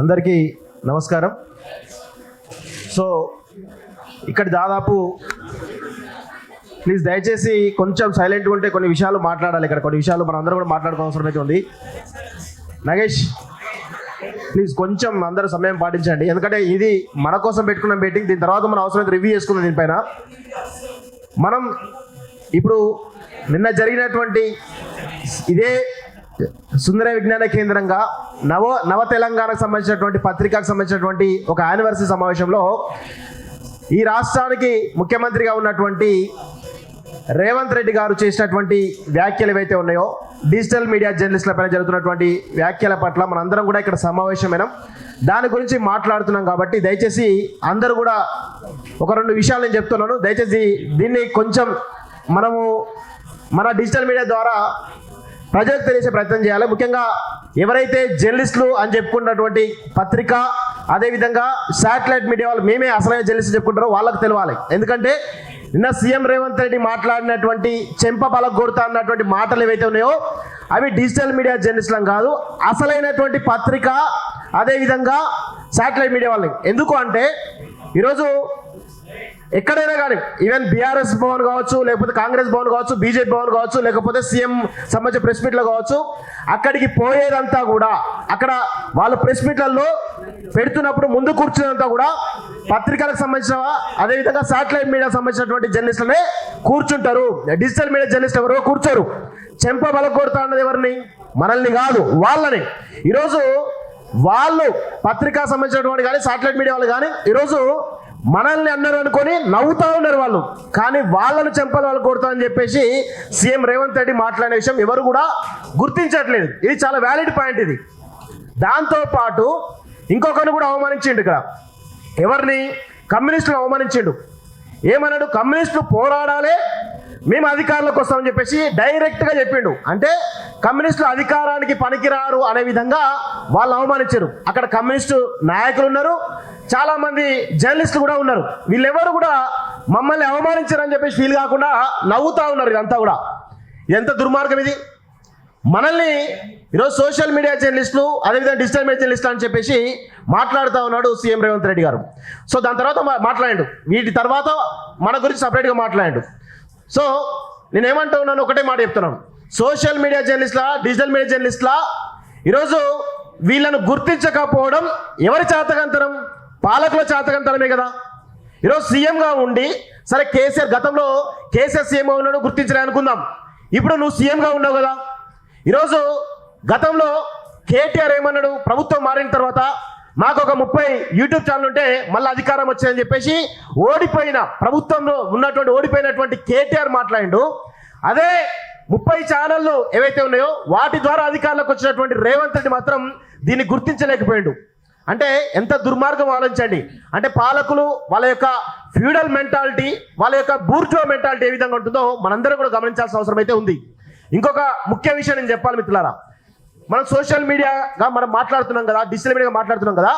అందరికీ నమస్కారం. సో ఇక్కడ దాదాపు ప్లీజ్ దయచేసి కొంచెం సైలెంట్గా ఉంటే కొన్ని విషయాలు మాట్లాడాలి. ఇక్కడ కొన్ని విషయాలు మనం అందరం కూడా మాట్లాడుకోవాల్సిన అవసరం అయితే ఉంది. నగేష్ ప్లీజ్ కొంచెం అందరూ సమయం పాటించండి, ఎందుకంటే ఇది మన కోసం పెట్టుకున్న మీటింగ్. దీని తర్వాత మనం అవసరమైతే రివ్యూ చేసుకుందాం. దీనిపైన మనం ఇప్పుడు నిన్న జరిగినటువంటి ఇదే సుందర విజ్ఞాన కేంద్రంగా నవ తెలంగాణకు సంబంధించినటువంటి పత్రికకు సంబంధించినటువంటి ఒక యానివర్సరీ సమావేశంలో ఈ రాష్ట్రానికి ముఖ్యమంత్రిగా ఉన్నటువంటి రేవంత్ రెడ్డి గారు చేసినటువంటి వ్యాఖ్యలు ఏవైతే ఉన్నాయో, డిజిటల్ మీడియా జర్నలిస్టుల పైన జరుగుతున్నటువంటి వ్యాఖ్యల పట్ల మనందరం కూడా ఇక్కడ సమావేశమైనాం. దాని గురించి మాట్లాడుతున్నాం. కాబట్టి దయచేసి అందరూ కూడా ఒక రెండు విషయాలు నేను చెప్తున్నాను. దయచేసి దీన్ని కొంచెం మనము మన డిజిటల్ మీడియా ద్వారా ప్రజలకు తెలిసే ప్రయత్నం చేయాలి. ముఖ్యంగా ఎవరైతే జర్నలిస్టులు అని చెప్పుకున్నటువంటి పత్రిక, అదేవిధంగా శాటిలైట్ మీడియా వాళ్ళు మేమే అసలైన జర్నలిస్టులు చెప్పుకుంటారో వాళ్ళకు తెలవాలి. ఎందుకంటే నిన్న సీఎం రేవంత్ రెడ్డి మాట్లాడినటువంటి చెంప బలగొడతా అన్నటువంటి మాటలు ఏవైతే ఉన్నాయో అవి డిజిటల్ మీడియా జర్నలిస్టులం కాదు, అసలైనటువంటి పత్రిక, అదేవిధంగా శాటిలైట్ మీడియా వాళ్ళని. ఎందుకు అంటే ఈరోజు ఎక్కడైనా కానీ ఈవెన్ బీఆర్ఎస్ భవన్ కావచ్చు, లేకపోతే కాంగ్రెస్ భవన్ కావచ్చు, బీజేపీ భవన్ కావచ్చు, లేకపోతే సీఎం సంబంధించిన ప్రెస్ మీట్లో కావచ్చు, అక్కడికి పోయేదంతా కూడా అక్కడ వాళ్ళు ప్రెస్ మీట్లలో పెడుతున్నప్పుడు ముందు కూర్చున్నంతా కూడా పత్రికలకు సంబంధించిన, అదేవిధంగా శాటిలైట్ మీడియాకు సంబంధించినటువంటి జర్నలిస్టులనే కూర్చుంటారు. డిజిటల్ మీడియా జర్నలిస్టులు ఎవరో కూర్చోరు. చెంప బలగొడతా అన్నది ఎవరిని? మనల్ని కాదు, వాళ్ళని. ఈరోజు వాళ్ళు పత్రికా సంబంధించినటువంటి కానీ శాటిలైట్ మీడియా వాళ్ళు కానీ ఈరోజు మనల్ని అన్నారు అనుకొని నవ్వుతా ఉన్నారు వాళ్ళు. కానీ వాళ్ళను చెంపలు వాళ్ళు కొడతా అని చెప్పేసి సీఎం రేవంత్ రెడ్డి మాట్లాడిన విషయం ఎవరు కూడా గుర్తించట్లేదు. ఇది చాలా వ్యాలిడ్ పాయింట్ ఇది. దాంతోపాటు ఇంకొకరిని కూడా అవమానించిండు. ఇక్కడ ఎవరిని? కమ్యూనిస్టులు అవమానించిండు. ఏమన్నాడు? కమ్యూనిస్టులు పోరాడాలి, మేము అధికారంలోకి వస్తామని చెప్పేసి డైరెక్ట్గా చెప్పిండు. అంటే కమ్యూనిస్టులు అధికారానికి పనికిరారు అనే విధంగా వాళ్ళు అవమానించారు. అక్కడ కమ్యూనిస్టు నాయకులు ఉన్నారు, చాలా మంది జర్నలిస్టులు కూడా ఉన్నారు. వీళ్ళెవరు కూడా మమ్మల్ని అవమానించారని చెప్పేసి ఫీల్ కాకుండా నవ్వుతా ఉన్నారు. ఇదంతా కూడా ఎంత దుర్మార్గం ఇది! మనల్ని ఈరోజు సోషల్ మీడియా జర్నలిస్టులు, అదేవిధంగా డిజిటల్ మీడియా జర్నలిస్టులు అని చెప్పేసి మాట్లాడుతూ ఉన్నాడు సీఎం రేవంత్ రెడ్డి గారు. సో దాని తర్వాత మాట్లాడాడు, వీటి తర్వాత మన గురించి సపరేట్గా మాట్లాడాడు. సో నేనేమంటూ ఉన్నాను, ఒకటే మాట చెప్తున్నాను. సోషల్ మీడియా జర్నలిస్టుల, డిజిటల్ మీడియా జర్నలిస్టుల ఈరోజు వీళ్ళను గుర్తించకపోవడం ఎవరి చేతకంతరం? పాలకుల చేతకంతరమే కదా. ఈరోజు సీఎంగా ఉండి, సరే కేసీఆర్ గతంలో కేసీఆర్ సీఎంగా ఉన్నాడు, గుర్తించలే అనుకుందాం. ఇప్పుడు నువ్వు సీఎంగా ఉన్నావు కదా. ఈరోజు గతంలో కేటీఆర్ ఏమన్నాడు? ప్రభుత్వం మారిన తర్వాత మాకు ఒక 30 యూట్యూబ్ ఛానల్ ఉంటే మళ్ళీ అధికారం వచ్చిందని చెప్పేసి ఓడిపోయిన ప్రభుత్వంలో ఉన్నటువంటి ఓడిపోయినటువంటి కేటీఆర్ మాట్లాడిండు. అదే 30 ఛానళ్ళు ఏవైతే ఉన్నాయో వాటి ద్వారా అధికారంలోకి వచ్చినటువంటి రేవంత్ రెడ్డి మాత్రం దీన్ని గుర్తించలేకపోయాడు. అంటే ఎంత దుర్మార్గం ఆలోచించండి. అంటే పాలకులు వాళ్ళ యొక్క ఫ్యూడల్ మెంటాలిటీ, వాళ్ళ యొక్క బూర్జువా మెంటాలిటీ ఏ విధంగా ఉంటుందో మనందరం కూడా గమనించాల్సిన అవసరం అయితే ఉంది. ఇంకొక ముఖ్య విషయం నేను చెప్పాలి మిత్రులారా. మనం సోషల్ మీడియాగా మనం మాట్లాడుతున్నాం కదా, డిజిటల్ మీడియాగా మాట్లాడుతున్నాం కదా.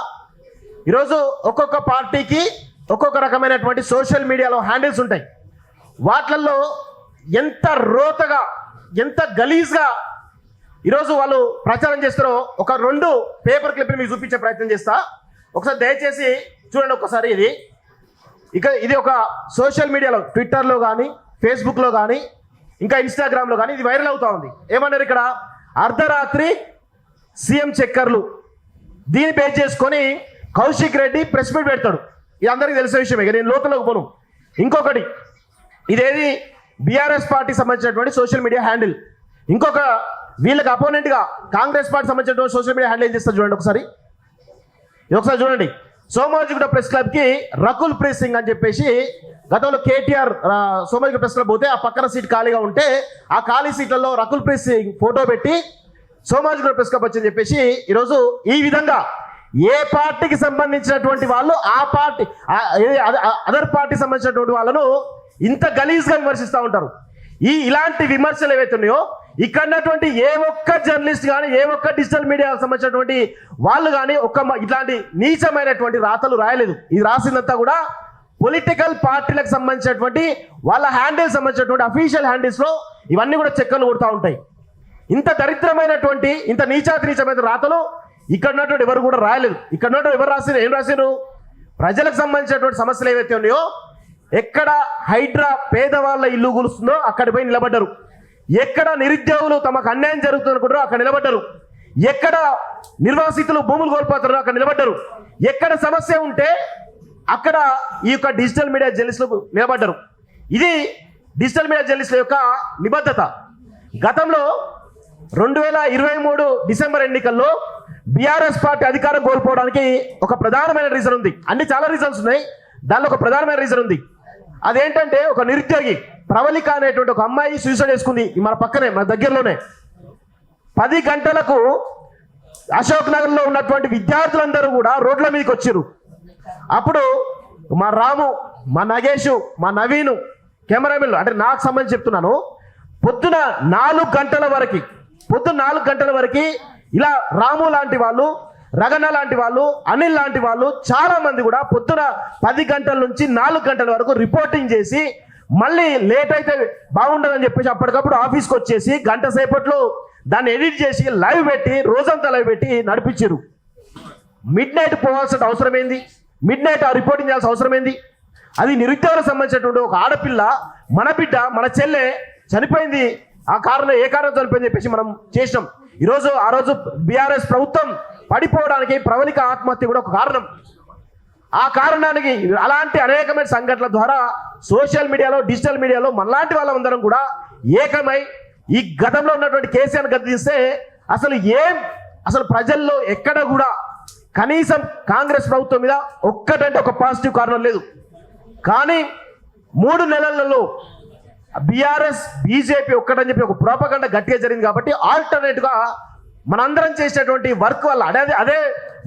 ఈరోజు ఒక్కొక్క పార్టీకి ఒక్కొక్క రకమైనటువంటి సోషల్ మీడియాలో హ్యాండిల్స్ ఉంటాయి. వాటిల్లో ఎంత రోతగా, ఎంత గలీజ్గా ఈరోజు వాళ్ళు ప్రచారం చేస్తారో ఒక 2 పేపర్ క్లిప్ని మీకు చూపించే ప్రయత్నం చేస్తా. ఒకసారి దయచేసి చూడండి. ఒకసారి ఇది ఒక సోషల్ మీడియాలో, ట్విట్టర్లో కానీ, ఫేస్బుక్లో కానీ, ఇంకా ఇన్స్టాగ్రామ్లో కానీ ఇది వైరల్ అవుతా ఉంది. ఏమన్నారు ఇక్కడ? అర్ధరాత్రి సీఎం చక్కర్లు. దీన్ని బేస్ చేసుకొని కౌశిక్ రెడ్డి ప్రెస్ మీట్ పెడతాడు. ఇది అందరికీ తెలిసే విషయమే, నేను లోతులోకి పోను. ఇంకొకటి, ఇదేది బీఆర్ఎస్ పార్టీ సంబంధించినటువంటి సోషల్ మీడియా హ్యాండిల్. ఇంకొక వీళ్ళకి అపోనెంట్గా కాంగ్రెస్ పార్టీ సంబంధించినటువంటి సోషల్ మీడియా హ్యాండిల్ ఏం చేస్తారు చూడండి. ఒకసారి చూడండి. సోమాజిగూడ ప్రెస్ క్లబ్కి రకుల్ ప్రీత్ సింగ్ అని చెప్పేసి గతంలో కేటీఆర్ సోమాజిగూడ ప్రెస్ క్లబ్ పోతే ఆ పక్కన సీట్ ఖాళీగా ఉంటే ఆ ఖాళీ సీట్లలో రకుల్ ప్రీత్ సింగ్ ఫోటో పెట్టి సోమాజిగూడ ప్రెస్ క్లబ్ వచ్చని చెప్పేసి ఈరోజు ఈ విధంగా ఏ పార్టీకి సంబంధించినటువంటి వాళ్ళు ఆ పార్టీ అదర్ పార్టీ సంబంధించినటువంటి వాళ్ళను ఇంత గలీజ్గా విమర్శిస్తూ ఉంటారు. ఇలాంటి విమర్శలు ఏవైతే ఉన్నాయో ఇక్కడ ఏ ఒక్క జర్నలిస్ట్ కానీ, ఏ ఒక్క డిజిటల్ మీడియాకు సంబంధించినటువంటి వాళ్ళు కానీ ఇట్లాంటి నీచమైనటువంటి రాతలు రాయలేదు. ఇది రాసిందంతా కూడా పొలిటికల్ పార్టీలకు సంబంధించినటువంటి వాళ్ళ హ్యాండిల్స్ సంబంధించినటువంటి అఫీషియల్ హ్యాండిల్స్లో ఇవన్నీ కూడా చెక్కలు కొడుతూ ఉంటాయి. ఇంత దరిద్రమైనటువంటి, ఇంత నీచాతి నీచమైన రాతలు ఇక్కడ ఉన్నటువంటి ఎవరు కూడా రాయలేదు. ఇక్కడ ఉన్నటువంటి ఎవరు రాసిరు, ఏం రాసిరు? ప్రజలకు సంబంధించినటువంటి సమస్యలు ఏవైతే ఉన్నాయో, ఎక్కడ హైడ్రా పేదవాళ్ళ ఇల్లు కూలుస్తుందో అక్కడ పోయి నిలబడ్డారు. ఎక్కడ నిరుద్యోగులు తమకు అన్యాయం జరుగుతుందనుకుంటారో అక్కడ నిలబడ్డారు. ఎక్కడ నిర్వాసితులు భూములు కోల్పోతారో అక్కడ నిలబడ్డారు. ఎక్కడ సమస్య ఉంటే అక్కడ ఈ యొక్క డిజిటల్ మీడియా జర్నలిస్టులు నిలబడ్డారు. ఇది డిజిటల్ మీడియా జర్నలిస్టుల యొక్క నిబద్ధత. గతంలో 2023 డిసెంబర్ ఎన్నికల్లో బీఆర్ఎస్ పార్టీ అధికారం కోల్పోవడానికి ఒక ప్రధానమైన రీజన్ ఉంది. చాలా రీజన్స్ ఉన్నాయి, దానిలో ఒక ప్రధానమైన రీజన్ ఉంది. అదేంటంటే, ఒక నిరుద్యోగి ప్రవళిక అనేటువంటి ఒక అమ్మాయి సూసైడ్ చేసుకుంది. మన పక్కనే, మన దగ్గరలోనే. 10 గంటలకు అశోక్ నగర్లో ఉన్నటువంటి విద్యార్థులందరూ కూడా రోడ్ల మీదకి వచ్చారు. అప్పుడు మా రాము, మా నగేష్, మా నవీను కెమెరామెన్లు, అంటే నాకు సంబంధించి చెప్తున్నాను, పొద్దున 4 గంటల వరకు ఇలా రాము లాంటి వాళ్ళు, రగన లాంటి వాళ్ళు, అనిల్ లాంటి వాళ్ళు చాలా మంది కూడా పొద్దున 10 గంటల నుంచి 4 గంటల వరకు రిపోర్టింగ్ చేసి, మళ్ళీ లేట్ అయితే బాగుండదని చెప్పేసి అప్పటికప్పుడు ఆఫీస్కి వచ్చేసి గంట సేపట్లో దాన్ని ఎడిట్ చేసి లైవ్ పెట్టి, రోజంతా లైవ్ పెట్టి నడిపించారు. మిడ్ నైట్ పోవాల్సిన అవసరం ఏంది? మిడ్ నైట్ రిపోర్టింగ్ చేయాల్సిన అవసరం ఏంది? అది నిరుద్యోగులకు సంబంధించినటువంటి ఒక ఆడపిల్ల, మన బిడ్డ, మన చెల్లె చనిపోయింది. ఆ కారణం ఏ కారణం చనిపోయింది చెప్పేసి మనం చేసినాం. ఆ రోజు బీఆర్ఎస్ ప్రభుత్వం పడిపోవడానికి ప్రవళిక ఆత్మహత్య కూడా ఒక కారణం. ఆ కారణానికి అలాంటి అనేకమైన సంఘటనల ద్వారా సోషల్ మీడియాలో, డిజిటల్ మీడియాలో మనలాంటి వాళ్ళందరం కూడా ఏకమై ఈ గతంలో ఉన్నటువంటి కేసీఆర్ గద్దిస్తే అసలు ప్రజల్లో ఎక్కడ కూడా కనీసం కాంగ్రెస్ ప్రభుత్వం మీద ఒక్కటంటే ఒక పాజిటివ్ కారణం లేదు. కానీ 3 నెలలలో బీఆర్ఎస్, బీజేపీ ఒక్కటని చెప్పి ఒక ప్రోపగండా గట్టిగా జరిగింది. కాబట్టి ఆల్టర్నేట్గా మనందరం చేసేటువంటి వర్క్ వల్ల అదే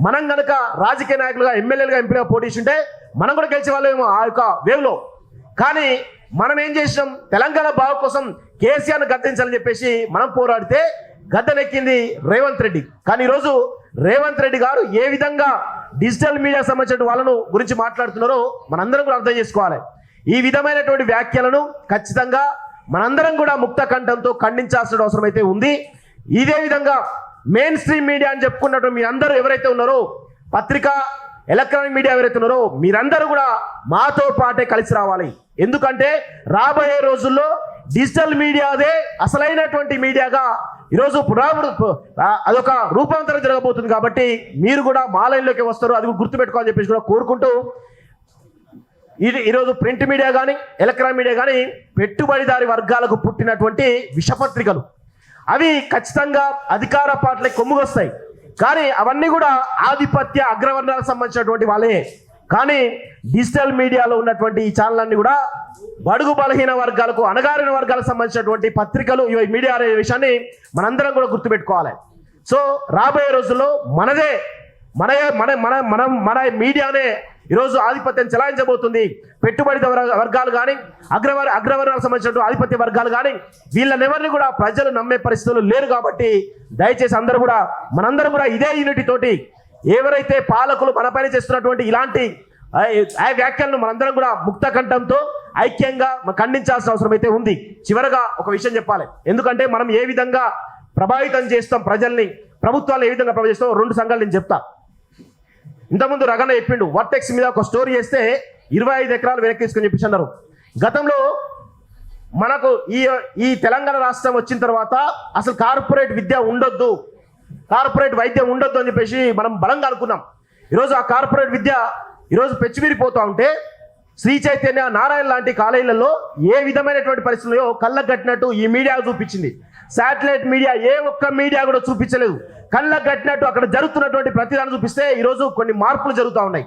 మనం కనుక రాజకీయ నాయకులుగా, ఎమ్మెల్యేలుగా, ఎంపీలుగా పోటీ ఉంటే మనం కూడా గెలిచే వాళ్ళేమో ఆ యొక్క వేవ్లో. కానీ మనం ఏం చేసినాం? తెలంగాణ బాగు కోసం కేసీఆర్ను గద్దించాలని చెప్పేసి మనం పోరాడితే గద్దెనెక్కింది రేవంత్ రెడ్డి. కానీ ఈరోజు రేవంత్ రెడ్డి గారు ఏ విధంగా డిజిటల్ మీడియా సంబంధించిన వాళ్ళను గురించి మాట్లాడుతున్నారో మనందరం కూడా అర్థం చేసుకోవాలి. ఈ విధమైనటువంటి వ్యాఖ్యలను ఖచ్చితంగా మనందరం కూడా ముక్త కంఠంతో ఖండించాల్సిన అవసరం అయితే ఉంది. ఇదే విధంగా మెయిన్ స్ట్రీమ్ మీడియా అని చెప్పుకున్నటువంటి మీరందరూ ఎవరైతే ఉన్నారో, పత్రిక, ఎలక్ట్రానిక్ మీడియా ఎవరైతే ఉన్నారో, మీరందరూ కూడా మాతో పాటే కలిసి రావాలి. ఎందుకంటే రాబోయే రోజుల్లో డిజిటల్ మీడియాదే అసలైనటువంటి మీడియాగా ఈరోజు అదొక రూపాంతరం జరగబోతుంది. కాబట్టి మీరు కూడా మా లైన్లోకి వస్తారు, అది గుర్తుపెట్టుకోవాలని చెప్పేసి కూడా కోరుకుంటూ, ఈరోజు ప్రింట్ మీడియా కానీ, ఎలక్ట్రానిక్ మీడియా కానీ పెట్టుబడిదారి వర్గాలకు పుట్టినటువంటి విషపత్రికలు. అవి ఖచ్చితంగా అధికార పార్టీలకు కొమ్ముగొస్తాయి. కానీ అవన్నీ కూడా ఆధిపత్య అగ్రవర్ణాలకు సంబంధించినటువంటి వాళ్ళే. కానీ డిజిటల్ మీడియాలో ఉన్నటువంటి ఈ ఛానల్ అన్ని కూడా బడుగు బలహీన వర్గాలకు, అణగారిన వర్గాలకు సంబంధించినటువంటి పత్రికలు, ఈ మీడియా అనే విషయాన్ని మనందరం కూడా గుర్తుపెట్టుకోవాలి. సో రాబోయే రోజుల్లో మన మీడియానే ఈరోజు ఆధిపత్యం చెలాయించబోతుంది. పెట్టుబడి వర్గాలు కానీ, అగ్రవర్ణాలకు సంబంధించిన ఆధిపత్య వర్గాలు కానీ వీళ్ళనెవరిని కూడా ప్రజలు నమ్మే పరిస్థితులు లేరు. కాబట్టి దయచేసి మనందరం కూడా ఇదే యూనిటీ తోటి ఎవరైతే పాలకులు మనపైన చేస్తున్నటువంటి ఇలాంటి వ్యాఖ్యలను మనందరం కూడా ముక్త కంఠంతో ఐక్యంగా ఖండించాల్సిన అవసరం అయితే ఉంది. చివరగా ఒక విషయం చెప్పాలి. ఎందుకంటే మనం ఏ విధంగా ప్రభావితం చేస్తాం ప్రజల్ని, ప్రభుత్వాలను ఏ విధంగా ప్రభావితం చేస్తాం, 2 సంఘాలు నేను చెప్తా. ఇంతకుముందు రగన చెప్పిండు, వర్టెక్స్ మీద ఒక స్టోరీ చేస్తే 25 ఎకరాలు వెనక్కి తీసుకొని చెప్పేసి అన్నారు. గతంలో మనకు ఈ తెలంగాణ రాష్ట్రం వచ్చిన తర్వాత అసలు కార్పొరేట్ విద్య ఉండొద్దు, కార్పొరేట్ వైద్యం ఉండొద్దు అని చెప్పేసి మనం బలంగా అనుకున్నాం. ఈరోజు ఆ కార్పొరేట్ విద్య ఈరోజు పెచ్చిమిరిపోతూ ఉంటే శ్రీ చైతన్య, నారాయణ లాంటి కాలేజీలలో ఏ విధమైనటువంటి పరిస్థితుల్లో కళ్ళకు కట్టినట్టు ఈ మీడియా చూపించింది. శాటిలైట్ మీడియా ఏ ఒక్క మీడియా కూడా చూపించలేదు. కళ్ళకు కట్టినట్టు అక్కడ జరుగుతున్నటువంటి ప్రతిదాన్ని చూపిస్తే ఈరోజు కొన్ని మార్పులు జరుగుతూ ఉన్నాయి.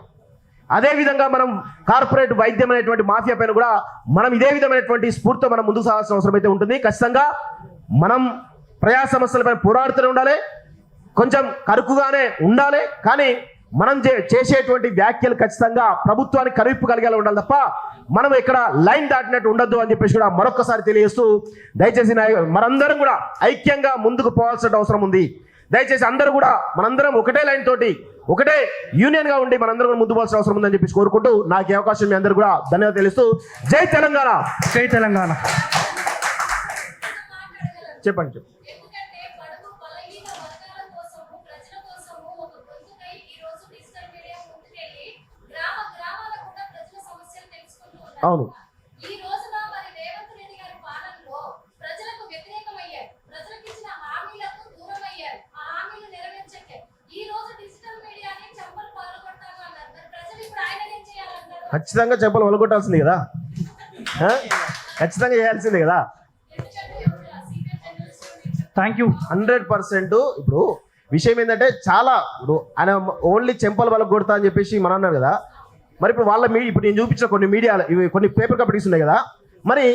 అదేవిధంగా మనం కార్పొరేట్ వైద్యం అనేటువంటి మాఫియా పైన కూడా మనం ఇదే విధమైనటువంటి స్ఫూర్తితో మనం ముందుకు సాగాల్సిన అవసరం అయితే ఉంటుంది. ఖచ్చితంగా మనం ప్రజా సమస్యలపై పోరాడుతూనే ఉండాలి, కొంచెం కరుకుగానే ఉండాలి. కానీ మనం చేసేటువంటి వ్యాఖ్యలు ఖచ్చితంగా ప్రభుత్వానికి కరివిప్పు కలిగేలా ఉండాలి తప్ప మనం ఇక్కడ లైన్ దాటినట్టు ఉండొద్దు అని చెప్పేసి కూడా మరొకసారి తెలియజేస్తూ, దయచేసి మనందరం కూడా ఐక్యంగా ముందుకు పోవాల్సిన అవసరం ఉంది. దయచేసి అందరూ కూడా మనందరం ఒకటే లైన్ తోటి, ఒకటే యూనియన్ గా ఉండి మనందరం ముందు పోవాల్సిన అవసరం ఉందని చెప్పేసి కోరుకుంటూ, నాకు ఈ అవకాశం మీ అందరూ కూడా ధన్యవాదాలు తెలుస్తూ, జై తెలంగాణ, జై తెలంగాణ. చెప్పండి. అవును. ఈ రోజున మరి రేవంత్ రెడ్డి గారి పాలనలో ప్రజలకు వ్యతిరేకమయ్యారు, ప్రజలకు ఇచ్చిన హామీలకు దూరమయ్యారు, ఆ హామీలు నెరవేర్చకే ఈ రోజు డిజిటల్ మీడియాని చెంపలు పగలగొట్టారు అన్నారు. మరి ప్రజలు ఇప్పుడు ఆయన ఏం చేయాలంటారు? ఖచ్చితంగా చెంపలు వలగొట్టాల్సింది కదా, ఖచ్చితంగా చేయాల్సిందే కదా. Thank you. 100%. ఇప్పుడు విషయం ఏంటంటే చాలా ఇప్పుడు ఆయన ఓన్లీ చెంపలు వాళ్ళకి కొడతా అని చెప్పేసి మనం అన్నారు కదా. మరి ఇప్పుడు వాళ్ళ ఇప్పుడు నేను చూపించిన కొన్ని మీడియాలు ఇవి కొన్ని పేపర్ కంపెనీస్ ఉన్నాయి కదా, మరి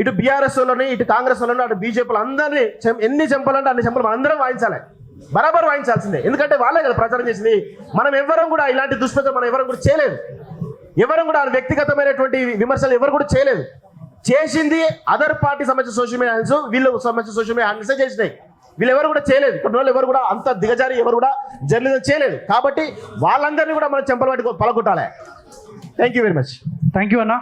ఇటు బీఆర్ఎస్ వాళ్ళని ఇటు కాంగ్రెస్ వాళ్ళని అటు బీజేపీలు అందరినీ ఎన్ని చెంపలు అంటే అన్ని చెంపలు అందరం వాయించాలి, బరాబర్ వాయించాల్సిందే. ఎందుకంటే వాళ్ళే కదా ప్రచారం చేసింది. మనం ఎవరం కూడా ఇలాంటి దుష్ప్రచారం మనం ఎవరం కూడా చేయలేదు, ఎవరం కూడా వ్యక్తిగతమైనటువంటి విమర్శలు ఎవరు కూడా చేయలేదు. చేసింది అదర్ పార్టీ సంబంధించిన సోషల్ మీడియా హ్యాండ్స్, వీళ్ళు సంబంధించిన సోషల్ మీడియా హ్యాండ్సే చేసినాయి. వీళ్ళు ఎవరు కూడా చేయలేదు, ఇక్కడ వాళ్ళు ఎవరు కూడా అంత దిగజారి ఎవరు కూడా జర్నలిజం చేయలేదు. కాబట్టి వాళ్ళందరినీ కూడా మనం చెంపలు పట్టి పలగొట్టాలి. Thank you very much. Thank you అన్న.